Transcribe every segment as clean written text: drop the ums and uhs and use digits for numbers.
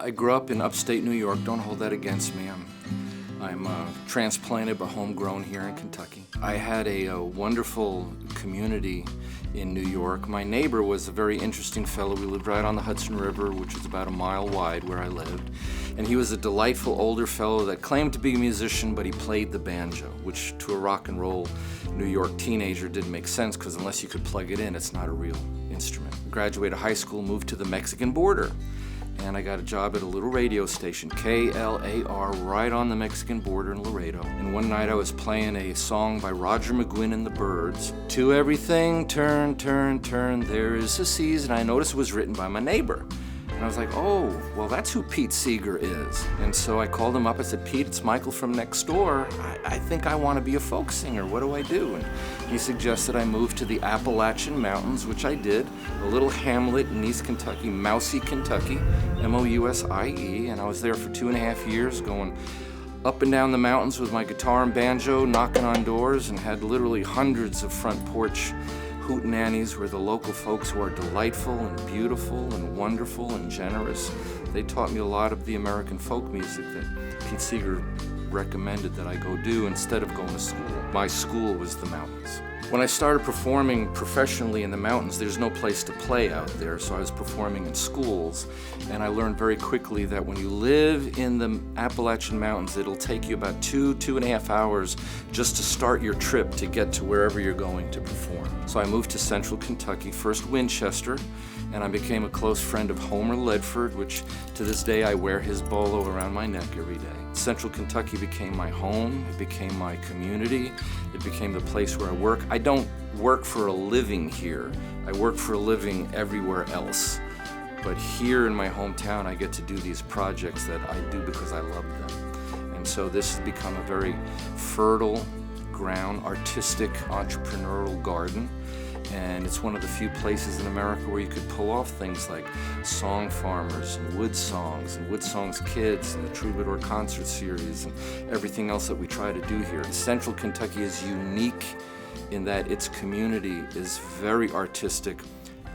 I grew up in upstate New York. Don't hold that against me. I'm transplanted but homegrown here in Kentucky. I had a wonderful community in New York. My neighbor was a very interesting fellow. We lived right on the Hudson River, which is about a mile wide where I lived. And he was a delightful older fellow that claimed to be a musician, but he played the banjo, which to a rock and roll New York teenager didn't make sense, because unless you could plug it in, it's not a real instrument. Graduated high school, moved to the Mexican border, and I got a job at a little radio station, KLAR, right on the Mexican border in Laredo. And one night I was playing a song by Roger McGuinn and the Byrds. To everything, turn, turn, turn, there is a season. I noticed it was written by my neighbor. And I was like, oh, well, that's who Pete Seeger is. And so I called him up. I said, Pete, it's Michael from next door. I think I want to be a folk singer. What do I do? And he suggested I move to the Appalachian Mountains, which I did, a little hamlet in East Kentucky, Mousy, Kentucky, Mousie. And I was there for 2.5 years, going up and down the mountains with my guitar and banjo, knocking on doors, and had literally hundreds of front porch hootenannies were the local folks who are delightful and beautiful and wonderful and generous. They taught me a lot of the American folk music that Pete Seeger recommended that I go do instead of going to school. My school was the mountains. When I started performing professionally in the mountains, there's no place to play out there, so I was performing in schools, and I learned very quickly that when you live in the Appalachian Mountains, it'll take you about 2.5 hours just to start your trip to get to wherever you're going to perform. So I moved to central Kentucky, first Winchester, and I became a close friend of Homer Ledford, which to this day I wear his bolo around my neck every day. Central Kentucky became my home, it became my community, it became the place where I work. I don't work for a living here, I work for a living everywhere else. But here in my hometown, I get to do these projects that I do because I love them. And so this has become a very fertile ground, artistic, entrepreneurial garden. And it's one of the few places in America where you could pull off things like SongFarmers and WoodSongs Kids and the Troubadour Concert Series and everything else that we try to do here. Central Kentucky is unique in that its community is very artistic,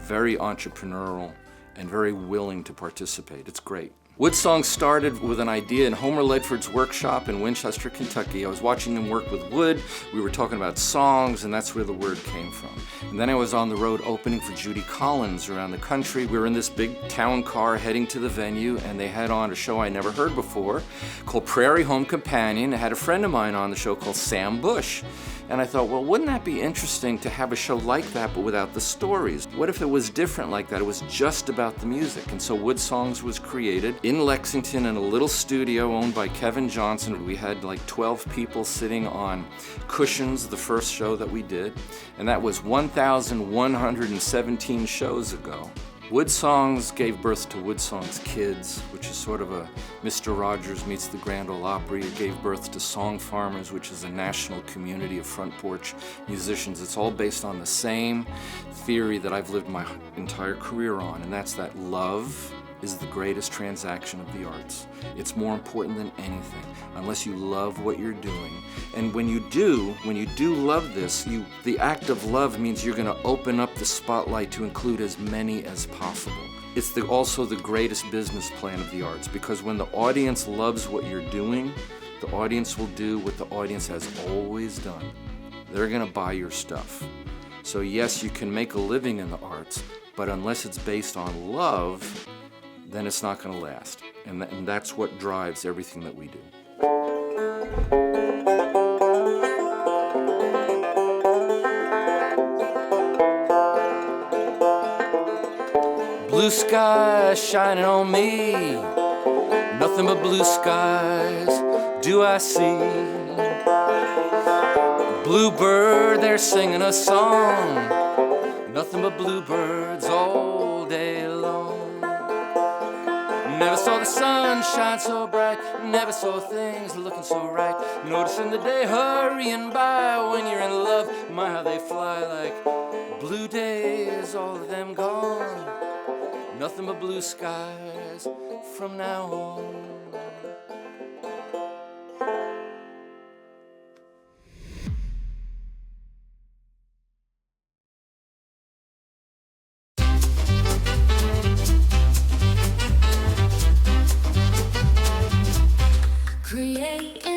very entrepreneurial, and very willing to participate. It's great. WoodSongs started with an idea in Homer Ledford's workshop in Winchester, Kentucky. I was watching him work with wood. We were talking about songs, and that's where the word came from. And then I was on the road opening for Judy Collins around the country. We were in this big town car heading to the venue, and they had on a show I never heard before called Prairie Home Companion. I had a friend of mine on the show called Sam Bush. And I thought, well, wouldn't that be interesting to have a show like that, but without the stories? What if it was different like that? It was just about the music. And so WoodSongs was created in Lexington in a little studio owned by Kevin Johnson. We had like 12 people sitting on cushions the first show that we did. And that was 1,117 shows ago. WoodSongs gave birth to WoodSongs Kids, which is sort of a Mr. Rogers meets the Grand Ole Opry. It gave birth to SongFarmers, which is a national community of front porch musicians. It's all based on the same theory that I've lived my entire career on, and that's that love is the greatest transaction of the arts. It's more important than anything, unless you love what you're doing. And when you do love this, the act of love means you're gonna open up the spotlight to include as many as possible. It's also the greatest business plan of the arts, because when the audience loves what you're doing, the audience will do what the audience has always done. They're gonna buy your stuff. So yes, you can make a living in the arts, but unless it's based on love, then it's not going to last. And that's what drives everything that we do. Blue skies shining on me, nothing but blue skies do I see. Bluebird, they're singing a song, nothing but bluebirds all day long. Never saw the sun shine so bright, never saw things looking so right. Noticing the day hurrying by when you're in love, my how they fly like blue days, all of them gone. Nothing but blue skies from now on. Create